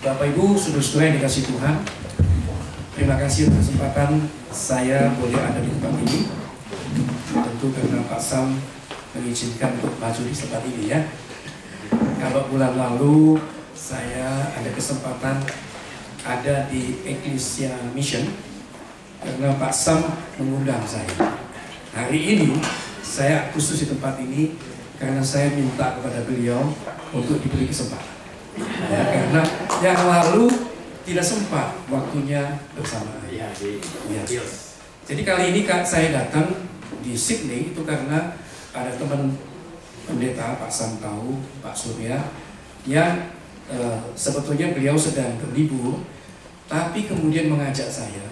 Bapak Ibu, saudara-saudara yang dikasih Tuhan, terima kasih atas kesempatan saya boleh ada di tempat ini. Tentu karena Pak Sam mengizinkan untuk maju di tempat ini ya. Kalau bulan lalu saya ada kesempatan ada di Ecclesia Mission karena Pak Sam mengundang saya. Hari ini saya khusus di tempat ini karena saya minta kepada beliau untuk diberi kesempatan. Ya, karena yang lalu tidak sempat waktunya bersama. Ya. Jadi kali ini saya datang di Sydney itu karena ada teman pendeta Pak Sam tahu, Pak Surya, yang sebetulnya beliau sedang berlibur, tapi kemudian mengajak saya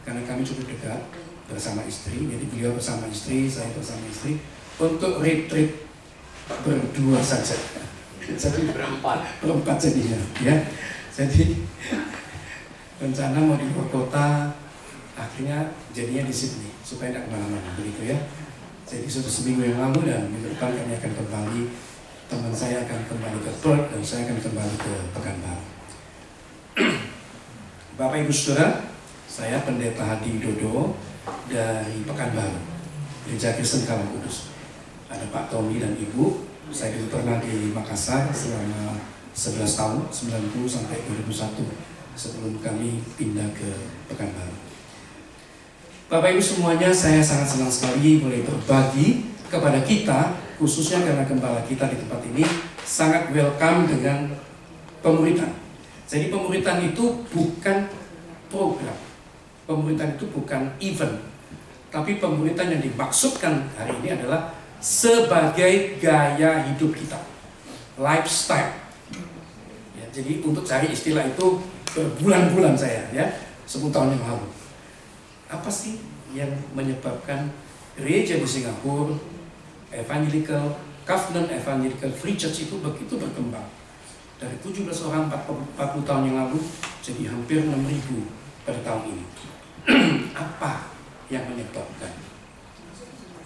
karena kami cukup dekat bersama istri. Jadi beliau bersama istri, saya bersama istri untuk retreat berdua saja. Jadi berempat jadinya ya. Jadi rencana mau di luar kota, akhirnya jadinya di Sydney supaya tidak kemana-mana begitu ya. Jadi sudah seminggu yang lalu dan minggu depan kami akan kembali, teman saya akan kembali ke Perth dan saya akan kembali ke Pekanbaru. Bapak Ibu Saudara, saya Pendeta Hadi Widodo dari Pekanbaru, Gereja Kristen Kalang Kudus. Ada Pak Tommy dan Ibu. Saya dulu pernah di Makassar selama 11 tahun, 90 sampai 2001 sebelum kami pindah ke Pekanbaru. Bapak Ibu semuanya, saya sangat senang sekali boleh berbagi kepada kita, khususnya karena gembala kita di tempat ini sangat welcome dengan pemuritan. Jadi pemuritan itu bukan program, pemuritan itu bukan event, tapi pemuritan yang dimaksudkan hari ini adalah sebagai gaya hidup kita, lifestyle. Ya, jadi untuk cari istilah itu berbulan-bulan saya ya, 10 tahun yang lalu. Apa sih yang menyebabkan gereja di Singapura, Evangelical Covenant Evangelical Free Church itu begitu berkembang? Dari 17 orang 40 tahun yang lalu jadi hampir 6.000 pada tahun ini. Apa yang menyebabkan?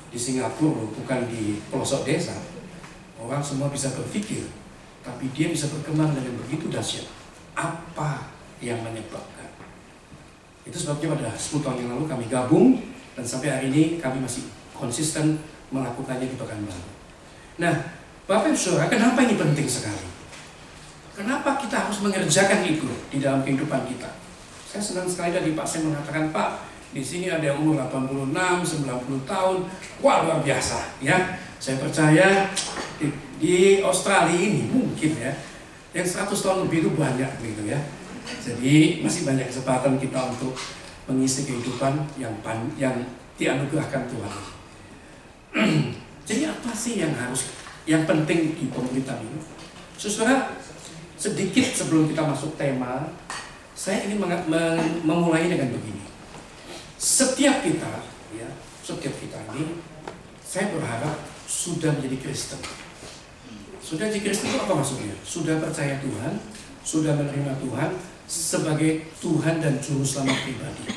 Di Singapura, bukan di pelosok desa, orang semua bisa berpikir, tapi dia bisa berkembang dengan begitu dahsyat. Apa yang menyebabkan? Itu sebabnya pada 10 tahun yang lalu kami gabung dan sampai hari ini kami masih konsisten melakukannya di Pekanbaru. Nah, Bapak Ibu Saudara, kenapa ini penting sekali? Kenapa kita harus mengerjakan itu di dalam kehidupan kita? Saya senang sekali tadi Pak Sam mengatakan, Pak, di sini ada yang umur 86, 90 tahun, wah luar biasa ya. Saya percaya di Australia ini mungkin ya, yang 100 tahun lebih itu banyak gitu ya. Jadi masih banyak kesempatan kita untuk mengisi kehidupan yang dianugerahkan Tuhan. Jadi apa sih yang penting di pemuritan ini? Saudara, sedikit sebelum kita masuk tema, saya ingin memulai dengan begini. Setiap kita ini, saya berharap sudah menjadi Kristen. Sudah jadi Kristen itu apa maksudnya? Sudah percaya Tuhan, sudah menerima Tuhan sebagai Tuhan dan Juru Selamat pribadi.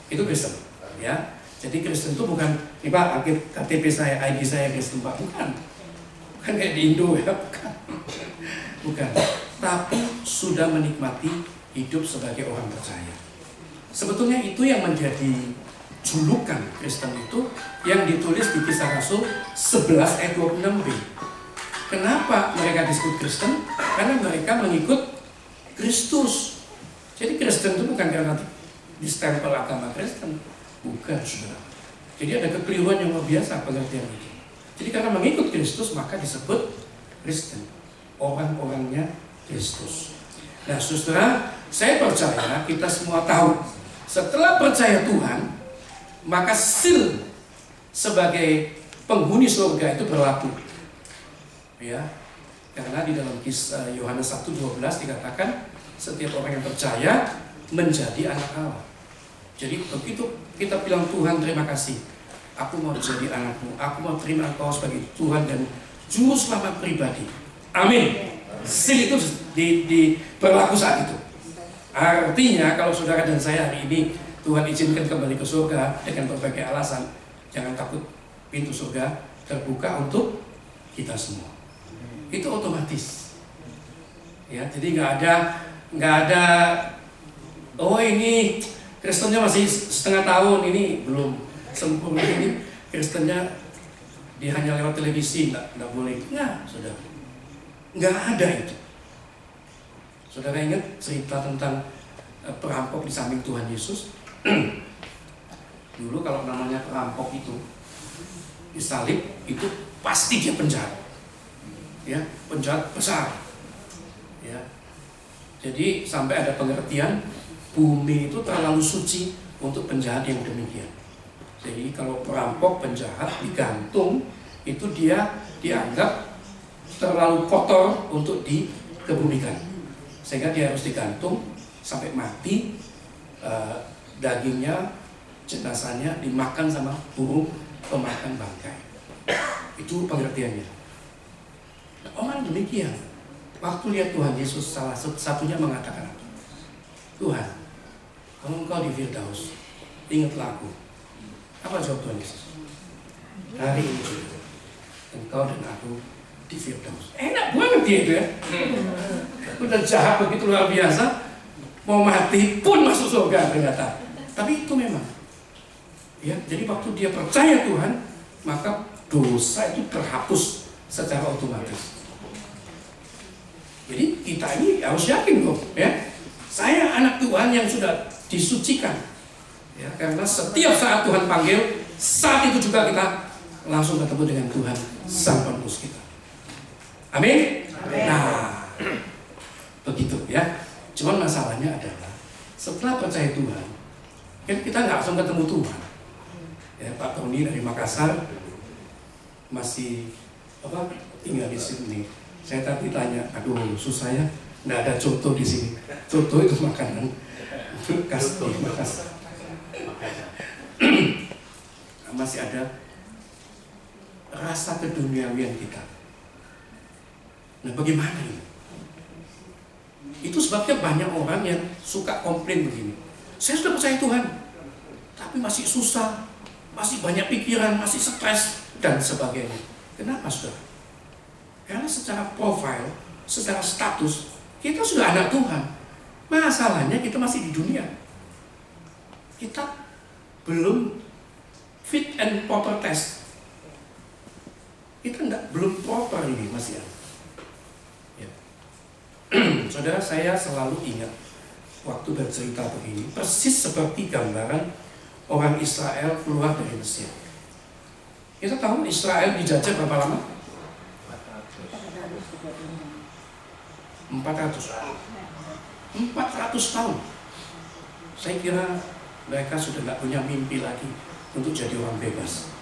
Itu Kristen, ya. Jadi Kristen itu bukan, nih Pak, KTP saya, ID saya Kristen Pak, bukan kayak di Indo ya, bukan. Tapi sudah menikmati hidup sebagai orang percaya. Sebetulnya itu yang menjadi julukan Kristen itu yang ditulis di Kisah Rasul 11 ayat 26b. Kenapa mereka disebut Kristen? Karena mereka mengikut Kristus. Jadi Kristen itu bukan karena distempel agama Kristen, bukan saudara. Jadi ada kekeliruan yang luar biasa pengertian ini. Jadi karena mengikut Kristus maka disebut Kristen, orang-orangnya Kristus. Nah saudara, saya percaya kita semua tahu setelah percaya Tuhan, maka seal sebagai penghuni surga itu berlaku. Ya, karena di dalam kisah Yohanes 1:12 dikatakan setiap orang yang percaya menjadi anak Allah. Jadi begitu kita bilang Tuhan terima kasih, aku mau jadi anakmu, aku mau terima engkau sebagai Tuhan dan Juru Selamat pribadi. Amin. Seal itu berlaku saat itu. Artinya kalau saudara dan saya hari ini Tuhan izinkan kembali ke surga dengan berbagai alasan, jangan takut, pintu surga terbuka untuk kita semua. Itu otomatis. Ya, jadi nggak ada Nggak ada, oh ini Kristennya masih setengah tahun, ini belum sempurna, ini Kristennya dia hanya lewat televisi, nggak boleh. Nggak, saudara. Nggak ada itu. Saudara ingat cerita tentang perampok di samping Tuhan Yesus? Dulu kalau namanya perampok itu disalib, itu pasti dia penjahat, ya, penjahat besar, ya. Jadi sampai ada pengertian bumi itu terlalu suci untuk penjahat yang demikian. Jadi kalau perampok penjahat digantung, itu dia dianggap terlalu kotor untuk dikebumikan, sehingga dia harus digantung sampai mati. Dagingnya, jenazahnya dimakan sama burung pemakan bangkai. Itu pengertiannya. Nah, orang demikian, waktu lihat Tuhan Yesus, salah satunya mengatakan, Tuhan, kalau engkau di Firdaus, ingatlah aku. Apa jawab Tuhan Yesus? Hari ini juga engkau dan aku di Firdaus. Enak banget dia itu ya. Udah jahat begitu luar biasa, mau mati pun masuk surga ternyata. Tapi itu memang, ya. Jadi waktu dia percaya Tuhan, maka dosa itu terhapus secara otomatis. Jadi kita ini harus yakin kok, ya. Saya anak Tuhan yang sudah disucikan, ya, karena setiap saat Tuhan panggil, saat itu juga kita langsung ketemu dengan Tuhan Sang Penebus kita. Amin. Nah, begitu ya. Cuman masalahnya adalah setelah percaya Tuhan, kan kita nggak langsung ketemu Tuhan. Ya, Pak Tony dari Makassar masih tinggal di sini. Saya tadi tanya, aduh susah ya, nggak ada coto di sini. Coto itu makanan khas di Makassar. Masih ada rasa keduniawian kita. Nah, bagaimana ini? Itu sebabnya banyak orang yang suka komplain begini. Saya sudah percaya Tuhan, tapi masih susah, masih banyak pikiran, masih stres, dan sebagainya. Kenapa, saudara? Karena secara profil, secara status, kita sudah anak Tuhan. Masalahnya kita masih di dunia. Kita belum fit and proper test. Kita belum proper ini, masih ada. Ya. Saudara, saya selalu ingat waktu bercerita begini, persis seperti gambaran orang Israel keluar dari Mesir. Kita tahu Israel dijajah berapa lama? 400 tahun. Saya kira mereka sudah tidak punya mimpi lagi untuk jadi orang bebas.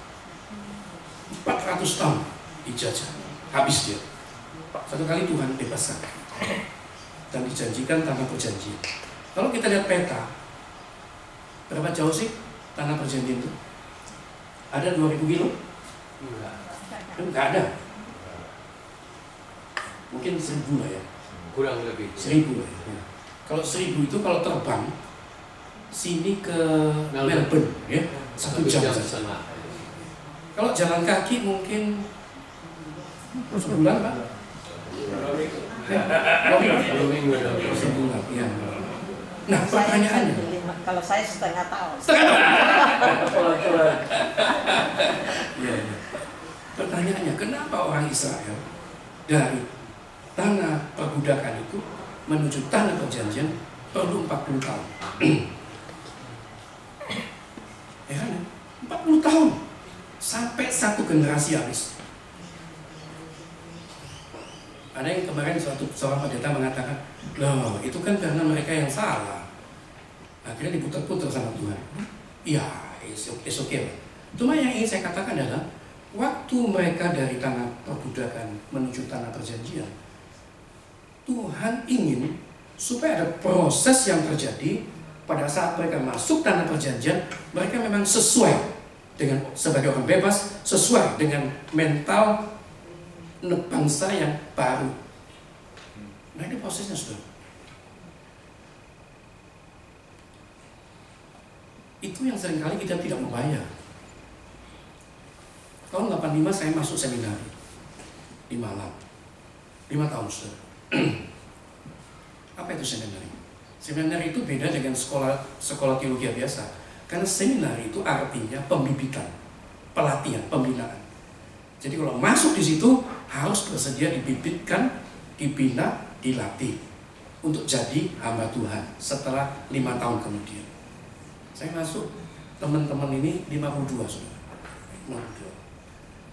400 tahun dijajah, habis dia. Satu kali Tuhan bebaskan dan dijanjikan tanah perjanjian. Kalau kita lihat peta, berapa jauh sih tanah perjanjian itu? Ada 2000 kilo? Enggak ada. Mungkin 1000 lah ya. Kurang lebih 1000 lah ya. Kalau 1000 itu kalau terbang sini ke Melbourne ya, 1 jam saja. Kalau jalan kaki mungkin sebulan, Pak. Sebulan, ya. Nah, pertanyaannya, kalau saya setengah tahun. Ya. Pertanyaannya, kenapa orang Israel dari tanah perbudakan itu menuju tanah perjanjian perlu 40 tahun? Ya kan? 40 tahun sampai satu generasi habis. Ada yang kemarin seorang pendeta mengatakan, loh itu kan karena mereka yang salah, akhirnya diputar-putar sama Tuhan. Iya, it's okay. Cuma yang ingin saya katakan adalah waktu mereka dari tanah perbudakan menuju tanah perjanjian, Tuhan ingin supaya ada proses yang terjadi pada saat mereka masuk tanah perjanjian. Mereka memang sesuai dengan sebagai orang bebas, sesuai dengan mental bangsa yang baru. Nah, ini prosesnya, saudara. Itu yang seringkali kita tidak membayar. Tahun 85 saya masuk seminar di Malang. 5 tahun, saudara. Apa itu itu seminari? Seminari itu beda dengan sekolah teologi biasa. Karena seminari itu artinya pembibitan, pelatihan, pembinaan. Jadi kalau masuk di situ harus bersedia dibibitkan, dibina, dilatih untuk jadi hamba Tuhan setelah 5 tahun kemudian. Saya masuk, teman-teman ini 52 sudah. 52.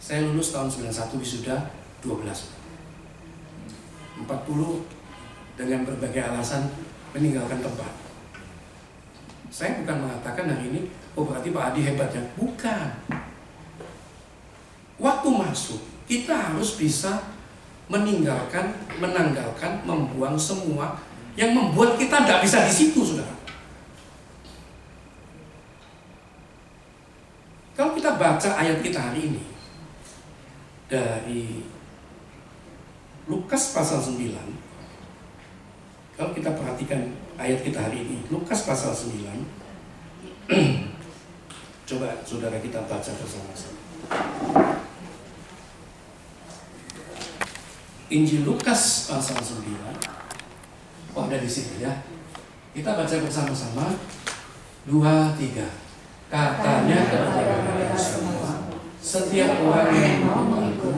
Saya lulus tahun 91, wisuda 12. 40 dengan berbagai alasan meninggalkan tempat. Saya bukan mengatakan hari ini, oh berarti Pak Adi hebat ya. Bukan. Waktu masuk, kita harus bisa meninggalkan, menanggalkan, membuang semua yang membuat kita tidak bisa di situ, saudara. Kalau kita baca ayat kita hari ini dari Lukas pasal 9, kalau kita perhatikan ayat kita hari ini, Lukas pasal 9, coba saudara kita baca bersama-sama. Injil Lukas pasal 9. Oh, ada di sini ya. Kita baca bersama-sama. 2, 3. Katanya kepada mereka semua, setiap orang yang mau mengikut,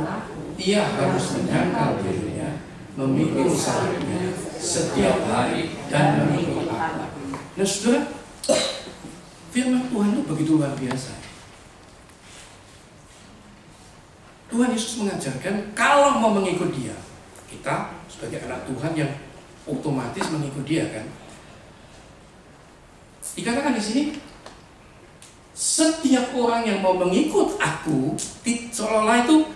ia harus menyangkal dirinya, memikul salibnya setiap hari dan mengikut aku. Nah, saudara, firman Tuhan itu begitu luar biasa. Tuhan Yesus mengajarkan kalau mau mengikut Dia, kita sebagai anak Tuhan yang otomatis mengikut Dia kan. Dikatakan di sini, setiap orang yang mau mengikut aku, seolah-olah itu,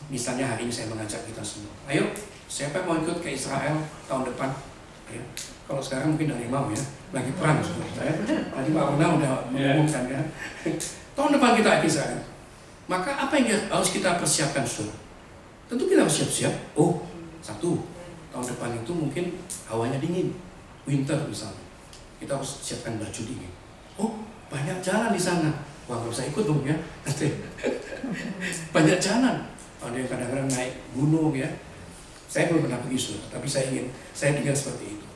misalnya hari ini saya mengajak kita semua, ayo, siapa yang mau ikut ke Israel tahun depan? Ya. Kalau sekarang mungkin dari mau ya, lagi perang saya. Tadi Pak Runa udah mengumumkan kan. Tahun depan kita ke Israel. Maka apa yang harus kita persiapkan, saudara? Tentu kita harus siap-siap. Oh, satu, tahun depan itu mungkin hawanya dingin, winter misalnya. Kita harus siapkan baju dingin. Oh, banyak jalan di sana. Wah, nggak usah ikut dong ya. Banyak jalan. Ada yang kadang-kadang naik gunung ya. Saya belum pernah pergi, saudara, tapi saya dengar seperti itu.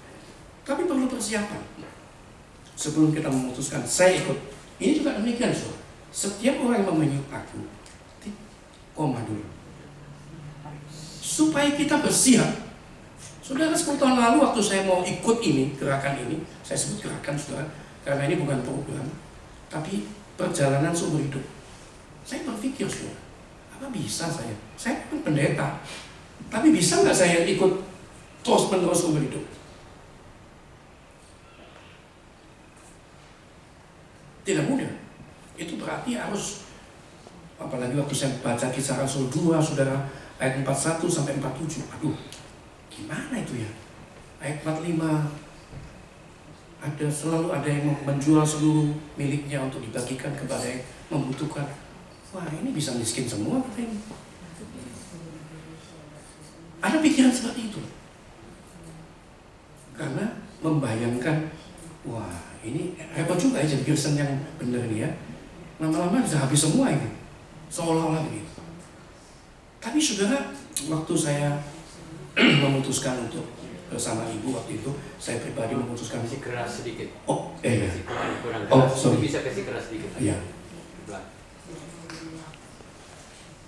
Tapi perlu persiapan. Sebelum kita memutuskan, saya ikut. Ini juga demikian, saudara. Setiap orang yang mengikut aku, koma dulu, supaya kita bersiap. Saudara, 10 tahun lalu waktu saya mau ikut ini, gerakan ini, saya sebut gerakan, saudara, karena ini bukan program, tapi perjalanan seumur hidup. Saya berpikir, saudara, apa bisa saya? Saya kan pendeta, tapi bisa nggak saya ikut terus-menerus seumur hidup? Tidak mudah. Itu berarti harus, apalagi waktu saya baca Kisah Rasul 2, saudara, ayat 41 sampai 47. Aduh, gimana itu ya? Ayat 45, selalu ada yang menjual seluruh miliknya untuk dibagikan kepada yang membutuhkan. Wah, ini bisa miskin semua kita ini. Ada pikiran seperti itu. Karena membayangkan, wah ini repot juga ya jadi Kristen yang benar ini ya. Lama-lama bisa habis semua ini, seolah-olah begitu. Tapi saudara, waktu saya memutuskan untuk bersama ibu waktu itu, saya pribadi memutuskan. Kasih keras sedikit. Oh, iya. Kurang Oh, keras. sorry. Bisa kasih keras sedikit. Iya.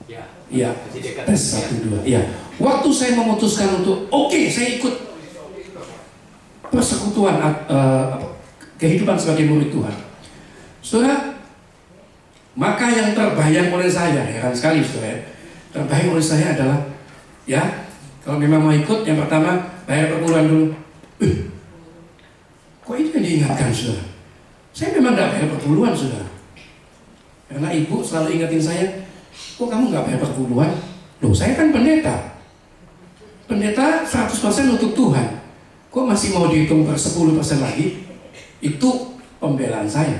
Ya. Iya. Kasih dekat. Tes 1, 2. Iya. Waktu saya memutuskan untuk, oke, saya ikut persekutuan kehidupan sebagai murid Tuhan. Saudara, maka yang terbayang oleh saya, heran sekali saudara, terbayang oleh saya adalah, ya, kalau memang mau ikut, yang pertama bayar perpuluhan dulu. Kok itu yang diingatkan, saudara? Saya memang tidak bayar perpuluhan, saudara. Karena ibu selalu ingatin saya, kok kamu nggak bayar perpuluhan? Loh, saya kan pendeta. Pendeta 100% untuk Tuhan. Kok masih mau dihitung per 10% lagi? Itu pembelaan saya,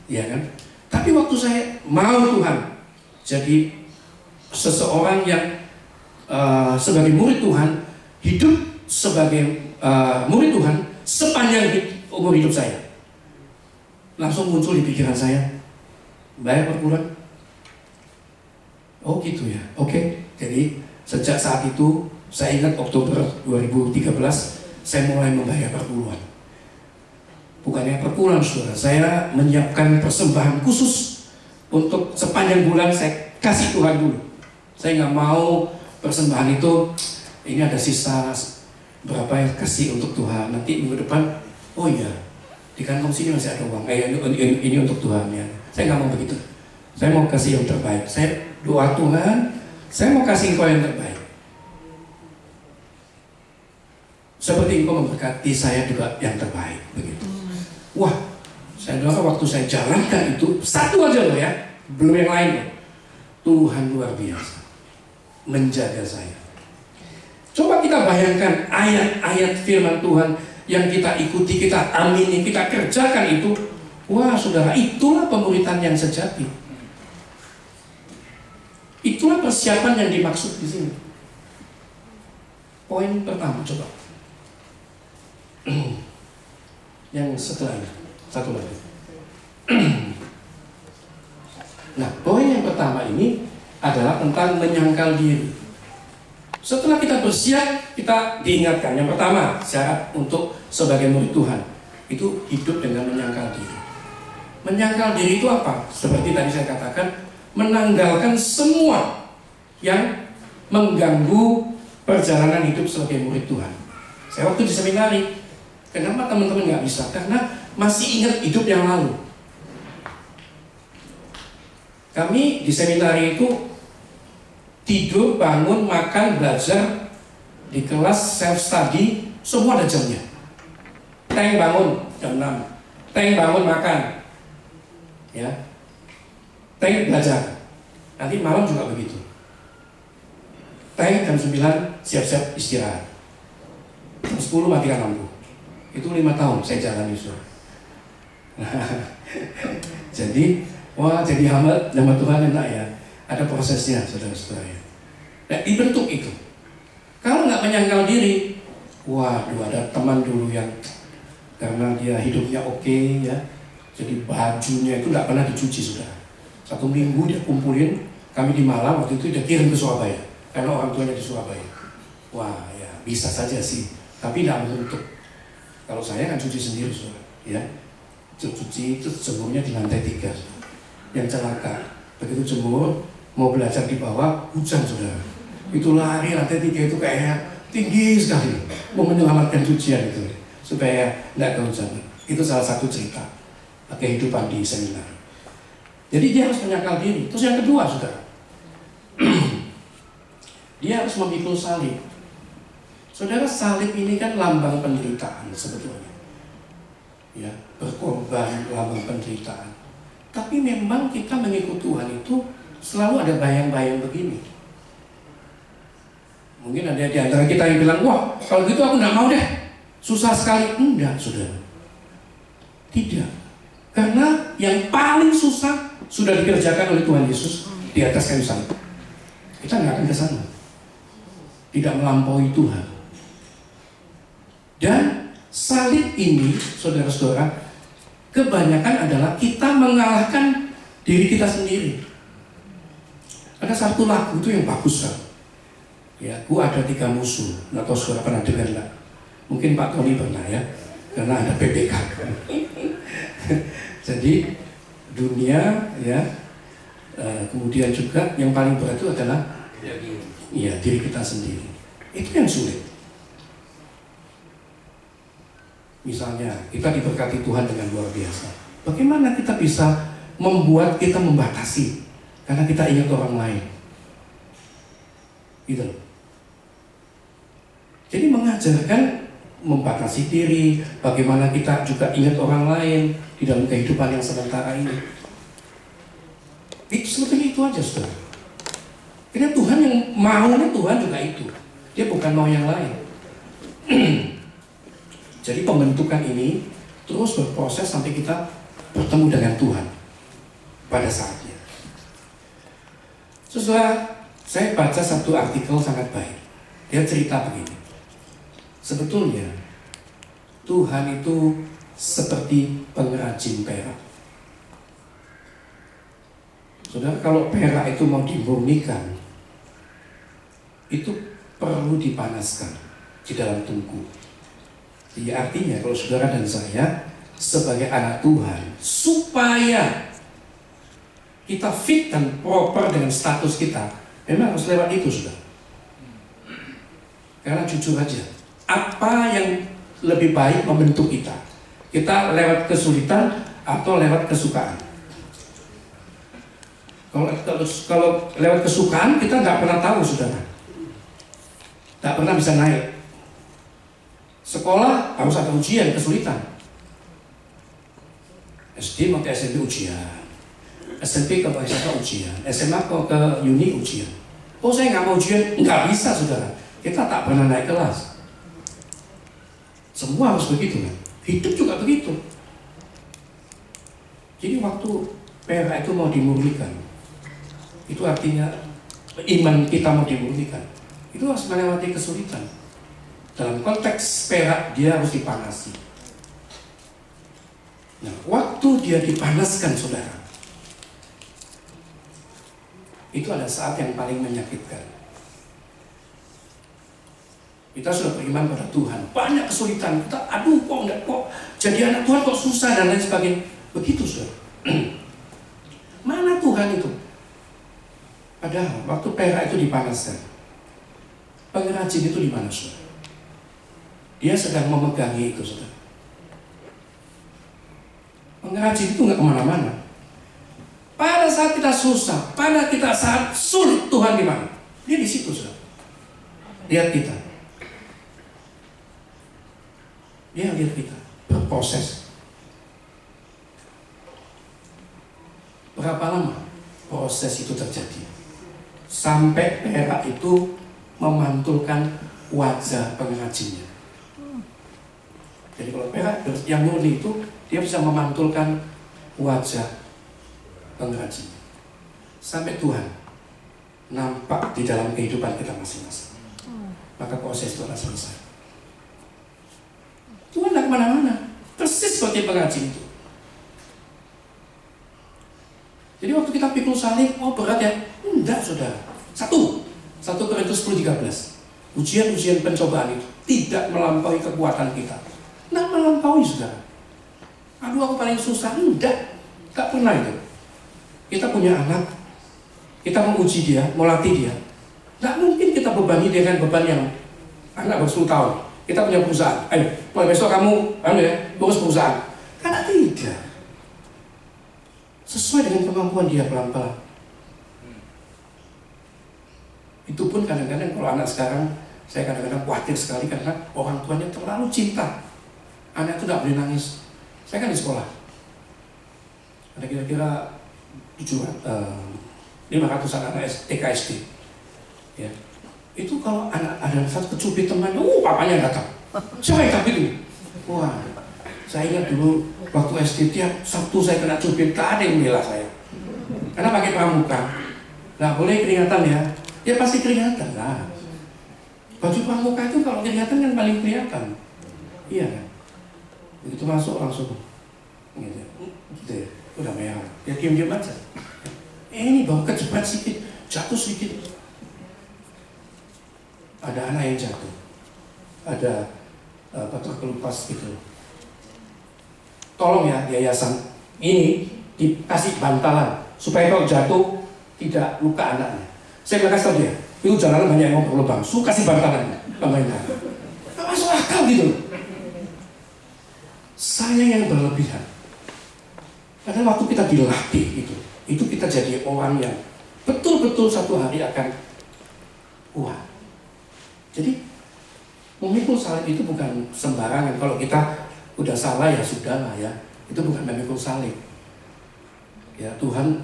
ya kan? Tapi waktu saya mau Tuhan jadi seseorang yang sebagai murid Tuhan, hidup sebagai murid Tuhan sepanjang umur hidup saya, langsung muncul di pikiran saya, bayar perpuluhan. Oh gitu ya, oke. Jadi sejak saat itu, saya ingat Oktober 2013, saya mulai membayar perpuluhan. Bukannya perpuluhan, saudara. Saya menyiapkan persembahan khusus untuk sepanjang bulan saya kasih Tuhan dulu. Saya nggak mau persembahan itu, ini ada sisa berapa yang kasih untuk Tuhan. Nanti minggu depan, oh iya, di kantong sini masih ada uang. Ini untuk Tuhan ya. Saya nggak mau begitu. Saya mau kasih yang terbaik. Saya doa Tuhan, saya mau kasih Engkau yang terbaik. Seperti Engkau memberkati saya juga yang terbaik begitu. Wah, saya doa waktu saya jalankan itu satu aja loh ya, belum yang lain loh. Tuhan luar biasa menjaga saya. Coba kita bayangkan ayat-ayat firman Tuhan yang kita ikuti, kita amini, kita kerjakan itu. Wah, saudara, itulah pemuritan yang sejati. Itulah persiapan yang dimaksud di sini. Poin pertama, coba. Yang setelahnya, satu lagi. Nah, poin yang pertama ini adalah tentang menyangkal diri. Setelah kita bersiap, kita diingatkan. Yang pertama, syarat untuk sebagai murid Tuhan itu hidup dengan menyangkal diri. Menyangkal diri itu apa? Seperti tadi saya katakan, menanggalkan semua yang mengganggu perjalanan hidup sebagai murid Tuhan. Saya waktu di seminari, kenapa teman-teman nggak bisa? Karena masih ingat hidup yang lalu. Kami di seminari itu tidur, bangun, makan, belajar di kelas self study, semua ada jamnya. Teng bangun jam 6, teng bangun makan, ya. Teng belajar, nanti malam juga begitu. Teng jam 9 siap-siap istirahat, jam 10 matikan lampu. Itu 5 tahun saya jalani itu. Jadi, wah, jadi hamba Tuhan enak ya. Ada prosesnya, saudara-saudara. Nah, dibentuk itu. Kalau nggak menyangkal diri, waduh, ada teman dulu yang karena dia hidupnya oke ya, jadi bajunya itu nggak pernah dicuci, saudara. 1 minggu dia kumpulin, kami di Malang waktu itu dia kirim ke Surabaya, karena orang tuanya di Surabaya. Wah, ya bisa saja sih, tapi tidak bentuk. Kalau saya kan cuci sendiri, saudara, ya. Cuci itu jemurnya di lantai 3, saudara. Yang celaka, begitu jemur, mau belajar di bawah, hujan, saudara. Itu lari lantai 3 itu kayak tinggi sekali, mau menyelamatkan cucian itu, supaya tidak kehujanan. Itu salah satu cerita kehidupan di seminar. Jadi dia harus menyangkal diri. Terus yang kedua, saudara, dia harus memikul salib. Saudara, salib ini kan lambang penderitaan sebetulnya. Ya, berkorban lambang penderitaan. Tapi memang kita mengikut Tuhan itu selalu ada bayang-bayang begini. Mungkin ada di antara kita yang bilang, wah, kalau gitu aku nggak mau deh, susah sekali. Enggak, saudara. Tidak. Karena yang paling susah sudah dikerjakan oleh Tuhan Yesus di atas kayu salib. Kita nggak akan ke sana. Tidak melampaui Tuhan. Dan salib ini, saudara-saudara, kebanyakan adalah kita mengalahkan diri kita sendiri. Ada satu lagu itu yang bagus kan? Ya, ku ada 3 musuh. Nggak tahu saudara pernah dengar nggak? Mungkin Pak Tony pernah ya, karena ada PPK. Jadi dunia ya, kemudian juga yang paling berat itu adalah ya, diri kita sendiri. Itu yang sulit. Misalnya kita diberkati Tuhan dengan luar biasa, bagaimana kita bisa membuat kita membatasi karena kita ingat orang lain, gitu. Jadi mengajarkan membatasi diri, bagaimana kita juga ingat orang lain di dalam kehidupan yang sementara ini. Itu sebetulnya itu aja, saudara. Karena Tuhan yang maunya, Tuhan juga itu. Dia bukan mau yang lain. Jadi pembentukan ini terus berproses sampai kita bertemu dengan Tuhan pada saatnya. Saudara, saya baca satu artikel sangat baik. Dia cerita begini. Sebetulnya Tuhan itu seperti pengrajin perak. Saudara, kalau perak itu mau dimurnikan, itu perlu dipanaskan di dalam tungku. Jadi artinya kalau saudara dan saya sebagai anak Tuhan, supaya kita fit dan proper dengan status kita, memang harus lewat itu, saudara. Karena jujur aja, apa yang lebih baik membentuk kita? Kita lewat kesulitan atau lewat kesukaan? Kalau lewat kesukaan, kita nggak pernah tahu, saudara. Nggak pernah bisa naik. Sekolah harus ada ujian, kesulitan. SD mau ke SMP ujian, SMP ke SMA ujian, SMA ke uni ujian. Oh, saya nggak mau ujian, nggak bisa, saudara. Kita tak pernah naik kelas. Semua harus begitu, kan? Hidup juga begitu. Jadi waktu perak itu mau dimurnikan, itu artinya iman kita mau dimurnikan, itu harus melewati kesulitan. Dalam konteks perak, dia harus dipanasi. Nah, waktu dia dipanaskan, saudara, itu ada saat yang paling menyakitkan. Kita sudah beriman pada Tuhan, banyak kesulitan, kita aduh kok jadi anak Tuhan kok susah dan lain sebagainya. Begitu, saudara. Mana Tuhan itu? Padahal waktu perak itu dipanaskan, pengrajin itu di mana, saudara? Dia sedang memegangi itu, saudara. Pengrajin itu nggak kemana-mana. Pada saat kita susah, pada kita saat sulit, Tuhan di mana? Dia di situ, saudara. Lihat kita. Dia lihat kita berproses. Berapa lama proses itu terjadi? Sampai perak itu memantulkan wajah pengrajinnya. Jadi kalau perak yang murni itu, dia bisa memantulkan wajah pengrajinnya. Sampai Tuhan nampak di dalam kehidupan kita masing-masing. Maka proses itu akan selesai. Tuhan tidak kemana-mana, persis seperti pengrajin itu. Jadi waktu kita pikul salib, oh berat ya? Enggak, saudara. 1 Korintus 10:13. Ujian-ujian pencobaan itu tidak melampaui kekuatan kita. Nggak melampaui, saudara. Aduh, aku paling susah. Enggak pernah itu. Kita punya anak, kita mau uji dia, mau latih dia. Nggak mungkin kita bebani dengan beban yang anak baru 10 tahun. Kita punya perusahaan. Ayo, mulai besok kamu urus perusahaan. Karena tidak. Sesuai dengan kemampuan dia pelan-pelan. Itu pun kadang-kadang kalau anak sekarang, saya kadang-kadang khawatir sekali karena orang tuanya terlalu cinta. Anak itu nggak boleh nangis. Saya kan di sekolah. Ada kira-kira 500-an anak TK SD. Ya. Itu kalau anak ada satu kecubit teman, papanya datang. Siapa yang tapi itu? Wah, saya ingat dulu waktu SD tiap Sabtu saya kena cubit, tak ada yang membela saya. Karena pakai pramuka, nggak boleh keringatan ya. Ya pasti keringatan lah. Baju pramuka itu kalau keringatan kan paling kelihatan. Iya kan? Begitu masuk langsung, gitu ya, udah merah. Ya diam-diam aja. Ini baru kecepat sedikit, jatuh sedikit. Ada anak yang jatuh, ada terkelupas gitu. Tolong ya yayasan ini dikasih bantalan supaya kalau jatuh tidak luka anaknya. Saya bilang kasih tau dia, itu jalanan banyak yang berlubang, suka kasih bantalan pemerintah. Nggak masuk akal gitu. Saya yang berlebihan. Karena waktu kita dilatih itu kita jadi orang yang betul-betul satu hari akan kuat. Jadi memikul salib itu bukan sembarangan. Kalau kita udah salah ya sudahlah ya. Itu bukan memikul salib. Ya Tuhan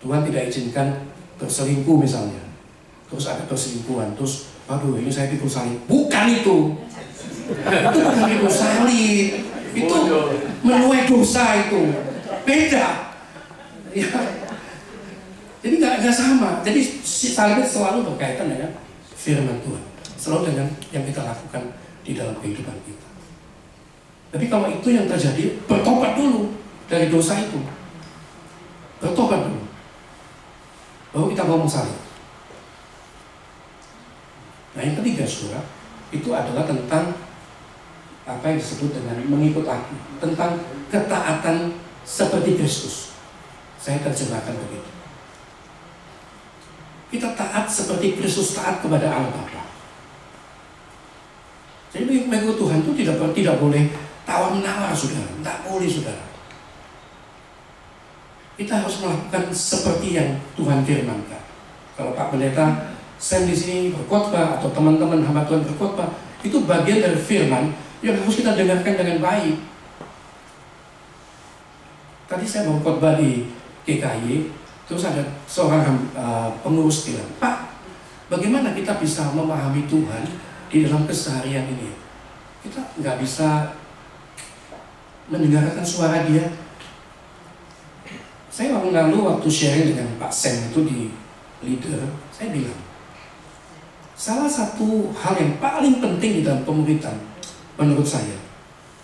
tidak izinkan berselingkuh misalnya. Terus ada perselingkuhan. Terus aduh ini saya pikul salib. Bukan itu. Itu bukan memikul salib. Itu menuai dosa itu. Beda. Ya. Jadi nggak sama. Jadi salib selalu berkaitan dengan firman Tuhan, selalu dengan yang kita lakukan di dalam kehidupan kita. Tapi kalau itu yang terjadi, bertobat dulu dari dosa itu. Bertobat dulu. Baru kita ngomong salib. Nah yang ketiga, saudara, itu adalah tentang apa yang disebut dengan mengikut aku, tentang ketaatan seperti Kristus. Saya terjemahkan begitu. Kita taat seperti Kristus taat kepada Allah Bapa. Jadi mengikut Tuhan itu tidak boleh tawar-menawar, saudara. Tidak boleh, saudara. Kita harus melakukan seperti yang Tuhan firmankan. Kalau Pak Pendeta Sam di sini berkhotbah atau teman-teman hamba Tuhan berkhotbah, itu bagian dari firman yang harus kita dengarkan dengan baik. Tadi saya mau khotbah di GKY, terus ada seorang pengurus bilang, Pak, bagaimana kita bisa memahami Tuhan di dalam keseharian ini? Kita nggak bisa mendengarkan suara Dia. Saya waktu sharing dengan Pak Sam itu di leader, saya bilang, salah satu hal yang paling penting di dalam pemuridan, menurut saya,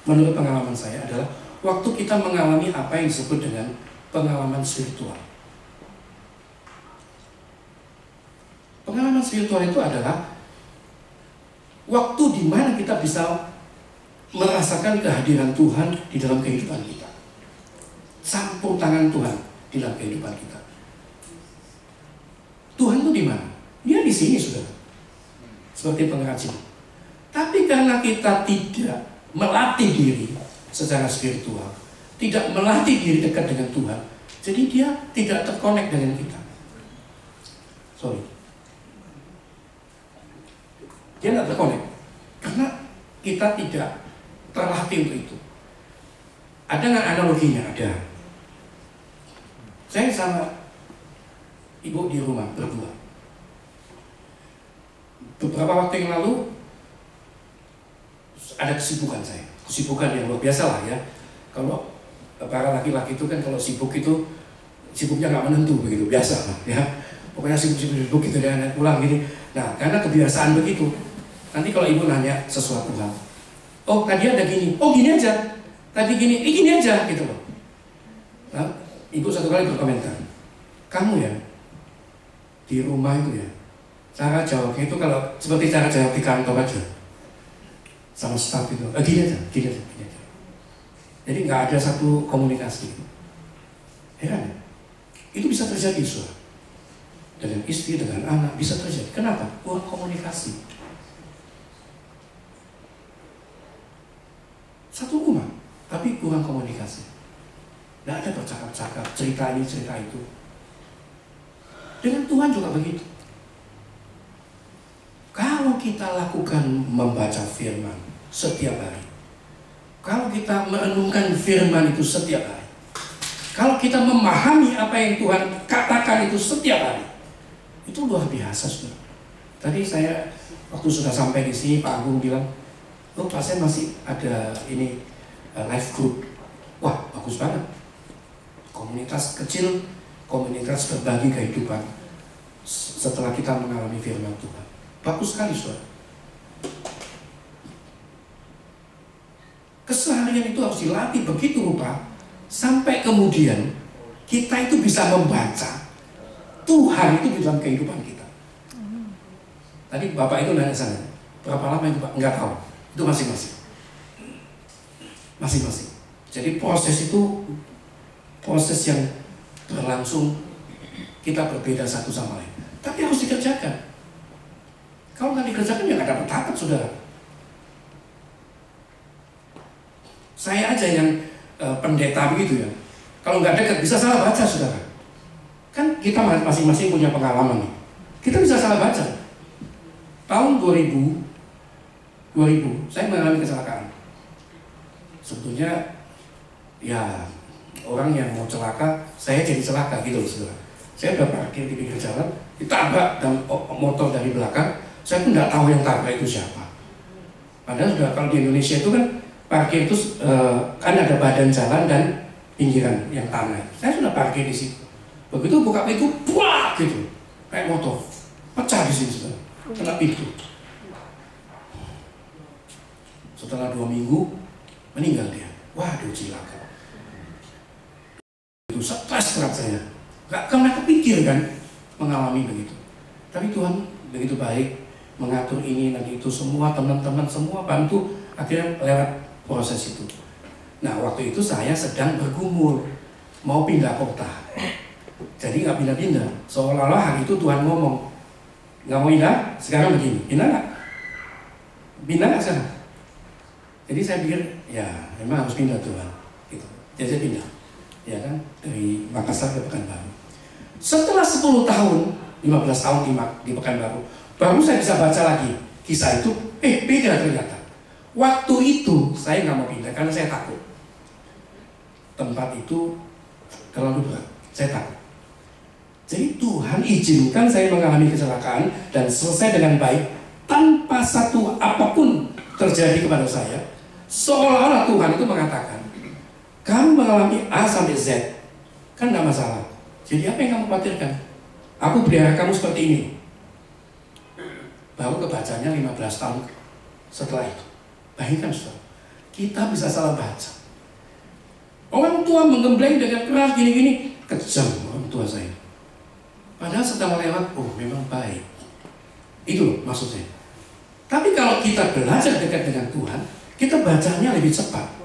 menurut pengalaman saya adalah waktu kita mengalami apa yang disebut dengan pengalaman spiritual. Pengalaman spiritual itu adalah waktu di mana kita bisa merasakan kehadiran Tuhan di dalam kehidupan kita. Campur tangan Tuhan di dalam kehidupan kita. Tuhan itu di mana? Dia di sini, saudara. Seperti pengrajin. Tapi karena kita tidak melatih diri secara spiritual, tidak melatih diri dekat dengan Tuhan, jadi dia tidak terkonek dengan kita. Sorry. Dia tidak terkonek karena kita tidak terlatih untuk itu. Ada nggak analoginya? Ada. Saya sama ibu di rumah berdua. Beberapa waktu yang lalu ada kesibukan saya, kesibukan yang luar biasa lah ya. Kalau para laki-laki itu kan kalau sibuk itu sibuknya nggak menentu begitu, biasa lah ya. Pokoknya sibuk gitu dan pulang gini. Nah, karena kebiasaan begitu, nanti kalau ibu nanya sesuatu hal, oh tadi ada gini, oh gini aja, tadi gini, gini aja gitu loh. Nah, ibu satu kali berkomentar, kamu ya di rumah itu ya, cara jawabnya itu kalau seperti cara jawab di kantor aja, sama staff itu, gini aja, gini aja, gini aja. Jadi nggak ada satu komunikasi. Heran ya? Itu bisa terjadi, saudara. Dengan istri, dengan anak, bisa terjadi. Kenapa? Kurang komunikasi. Satu rumah, tapi kurang komunikasi. Nggak ada bercakap-cakap, cerita ini, cerita itu. Dengan Tuhan juga begitu. Kalau kita lakukan membaca firman setiap hari, kalau kita merenungkan firman itu setiap hari, kalau kita memahami apa yang Tuhan katakan itu setiap hari, itu luar biasa, saudara. Tadi saya waktu sudah sampai di sini, Pak Agung bilang, oh Pak saya masih ada ini live group. Wah bagus banget. Komunitas kecil, komunitas berbagi kehidupan setelah kita mengalami firman Tuhan. Bagus sekali, saudara. Keseharian itu harus dilatih begitu rupa sampai kemudian kita itu bisa membaca Tuhan itu di dalam kehidupan kita. Tadi Bapak itu nanya sana, berapa lama itu Pak? Enggak tahu. Itu masing-masing. Masing-masing. Jadi proses itu proses yang berlangsung, kita berbeda satu sama lain. Tapi harus dikerjakan. Kalau nggak dikerjakan ya nggak dapat dapat, saudara. Saya aja yang pendeta begitu ya. Kalau nggak dekat bisa salah baca, saudara. Kan kita masing-masing punya pengalaman nih. Kita bisa salah baca. Tahun 2000 saya mengalami kecelakaan. Sebetulnya ya orang yang mau celaka, saya jadi celaka gitu loh, saudara. Saya udah parkir di pinggir jalan, ditabrak dan motor dari belakang. Saya pun nggak tahu yang tabrak itu siapa. Padahal sudah kalau di Indonesia itu kan parkir itu kan ada badan jalan dan pinggiran yang tanah. Saya sudah parkir di situ. Begitu buka pintu, buah gitu, kayak motor, pecah di sini, saudara. Kena pintu. Setelah 2 minggu meninggal dia. Waduh, cilaka. Itu stres berat saya. Gak pernah kepikir kan mengalami begitu. Tapi Tuhan begitu baik. mengatur ini nanti itu, semua teman-teman semua bantu, akhirnya lewat proses itu. Nah waktu itu saya sedang bergumul mau pindah kota, jadi nggak pindah-pindah, seolah-olah hari itu Tuhan ngomong nggak mau pindah, sekarang begini, pindah nggak sekarang? Jadi saya pikir ya memang harus pindah Tuhan, gitu. Jadi saya pindah, ya kan, dari Makassar ke Pekanbaru. Setelah 10 tahun, 15 tahun di Pekanbaru, baru saya bisa baca lagi kisah itu. Beda ternyata. Waktu itu saya nggak mau pindah karena saya takut. Tempat itu terlalu berat, saya takut. Jadi Tuhan izinkan saya mengalami kecelakaan dan selesai dengan baik tanpa satu apapun terjadi kepada saya. Seolah-olah Tuhan itu mengatakan, kamu mengalami A sampai Z, kan nggak masalah. Jadi apa yang kamu khawatirkan? Aku pelihara kamu seperti ini. Baru kebacanya 15 tahun setelah itu. Bayangkan saudara, kita bisa salah baca. Orang tua menggembleng dengan keras gini-gini, kejam orang tua saya. Padahal sedang lewat, oh memang baik. Itu loh maksudnya. Tapi kalau kita belajar dekat dengan Tuhan, kita bacanya lebih cepat.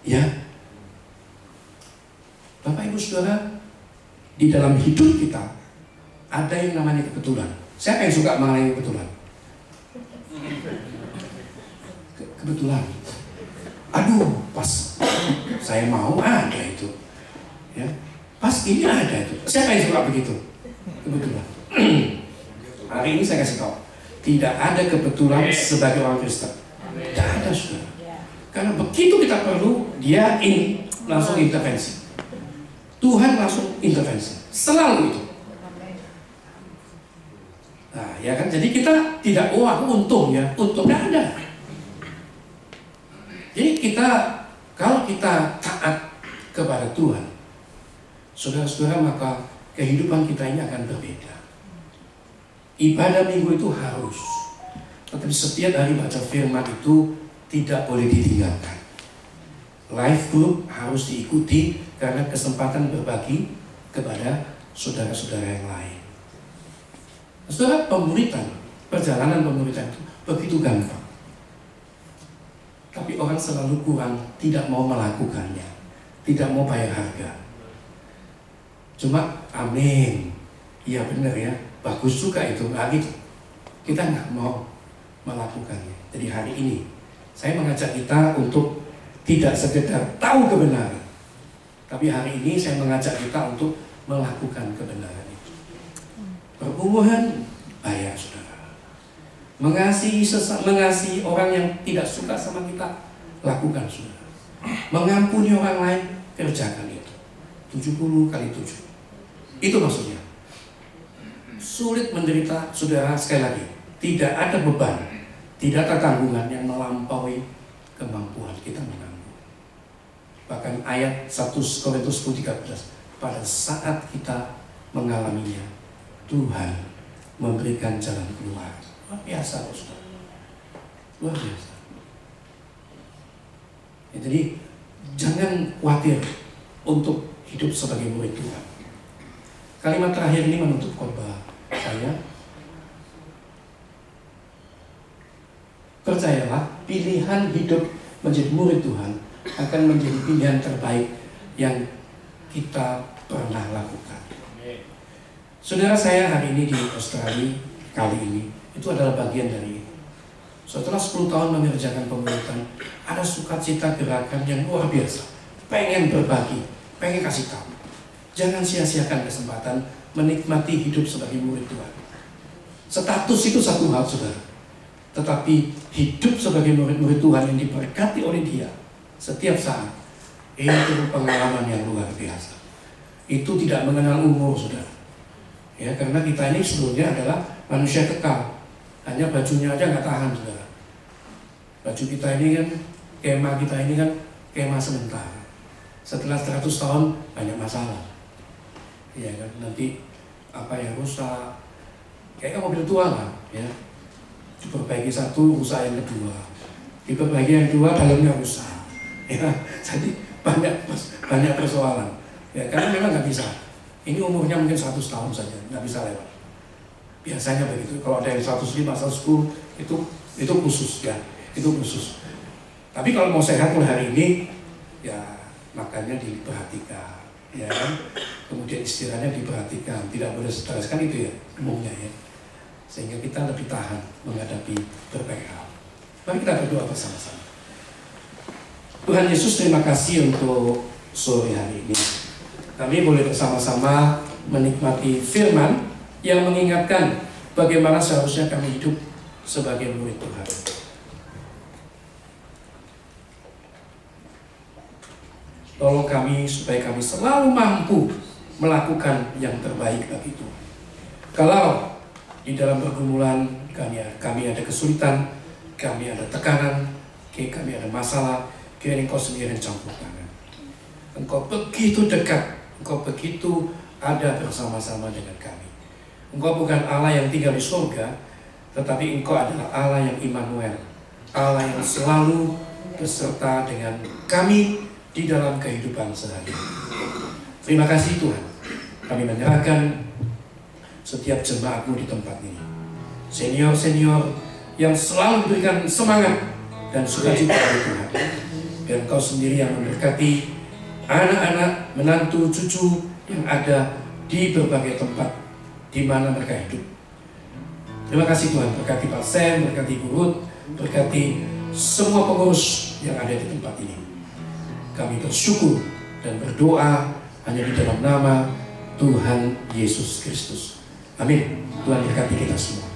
Ya, Bapak Ibu Saudara, di dalam hidup kita ada yang namanya kebetulan. Siapa yang suka mengalami kebetulan? Kebetulan. Aduh, pas saya mau ada itu. Ya, pas ini ada itu. Siapa yang suka begitu? Kebetulan. Hari ini saya kasih tahu, tidak ada kebetulan sebagai orang Kristen. Tidak ada, saudara. Karena begitu kita perlu, dia langsung intervensi. Tuhan langsung intervensi. Selalu itu. Nah, ya kan? Jadi kita tidak, oh aku untung ya. Untung tidak ada. Jadi kalau kita taat kepada Tuhan, saudara-saudara, maka kehidupan kita ini akan berbeda. Ibadah minggu itu harus, tetapi setiap hari baca firman itu tidak boleh ditinggalkan. Life group harus diikuti karena kesempatan berbagi kepada saudara-saudara yang lain. Saudara, perjalanan pemuritan itu begitu gampang. Tapi orang selalu kurang, tidak mau melakukannya, tidak mau bayar harga. Cuma amin, iya benar ya, bagus juga itu, gitu. Kita nggak mau melakukannya. Jadi hari ini saya mengajak kita untuk tidak sekedar tahu kebenaran, tapi hari ini saya mengajak kita untuk melakukan kebenaran itu. Perumuhan bayar, saudara. Mengasihi orang yang tidak suka sama kita, lakukan, saudara. Mengampuni orang lain, kerjakan itu. 70 kali 7. Itu maksudnya. Sulit menderita, saudara, sekali lagi. Tidak ada beban, tidak ada tanggungan yang melampaui kemampuan kita menanggung. Bahkan ayat 1 Korintus 13, pada saat kita mengalaminya, Tuhan memberikan jalan keluar. Luar biasa, saudara. Luar biasa. Ya, jadi jangan khawatir untuk hidup sebagai murid Tuhan. Kalimat terakhir ini menutup khotbah saya. Percayalah, pilihan hidup menjadi murid Tuhan akan menjadi pilihan terbaik yang kita pernah lakukan. Saudara, saya hari ini di Australia kali ini itu adalah bagian dari itu. Setelah 10 tahun mengerjakan pemuritan, ada sukacita gerakan yang luar biasa. Pengen berbagi, pengen kasih tahu. Jangan sia-siakan kesempatan menikmati hidup sebagai murid Tuhan. Status itu satu hal, saudara. Tetapi hidup sebagai murid-murid Tuhan yang diberkati oleh Dia setiap saat, itu pengalaman yang luar biasa. Itu tidak mengenal umur, saudara. Ya, karena kita ini sebelumnya adalah manusia kekal. Hanya bajunya aja nggak tahan, saudara. Baju kita ini kan, kemah kita ini kan kemah sementara. Setelah 100 tahun banyak masalah. Ya kan, nanti apa yang rusak, kayak mobil tua lah, ya. Diperbaiki satu, rusak yang kedua. Diperbaiki yang kedua, dalamnya rusak. Ya, jadi banyak persoalan. Ya, karena memang nggak bisa. Ini umurnya mungkin 100 tahun saja, nggak bisa lewat. Biasanya begitu. Kalau ada yang 105, 110 itu khusus ya, itu khusus. Tapi kalau mau sehat mulai hari ini, ya makannya diperhatikan, ya kan? Kemudian istirahatnya diperhatikan, tidak boleh stres, kan itu ya umumnya ya. Sehingga kita lebih tahan menghadapi berbagai hal. Mari kita berdoa bersama-sama. Tuhan Yesus, terima kasih untuk sore hari ini. Kami boleh bersama-sama menikmati firman yang mengingatkan bagaimana seharusnya kami hidup sebagai murid Tuhan. Tolong kami supaya kami selalu mampu melakukan yang terbaik bagi Tuhan. Kalau di dalam pergumulan kami ada kesulitan, kami ada tekanan, kami ada masalah, Engkau sendiri yang campur tangan. Engkau begitu dekat, Engkau begitu ada bersama-sama dengan kami. Engkau bukan Allah yang tinggal di surga, tetapi Engkau adalah Allah yang Immanuel, Allah yang selalu beserta dengan kami di dalam kehidupan sehari-hari. Terima kasih Tuhan. Kami menyerahkan setiap jemaat-Mu di tempat ini. Senior-senior yang selalu memberikan semangat dan sukacita bagi Tuhan. Dan Engkau sendiri yang memberkati anak-anak, menantu, cucu yang ada di berbagai tempat di mana mereka hidup. Terima kasih Tuhan, berkati Pak Sam, berkati Bu Ruth, berkati semua pengurus yang ada di tempat ini. Kami bersyukur dan berdoa hanya di dalam nama Tuhan Yesus Kristus. Amin. Tuhan berkati kita semua.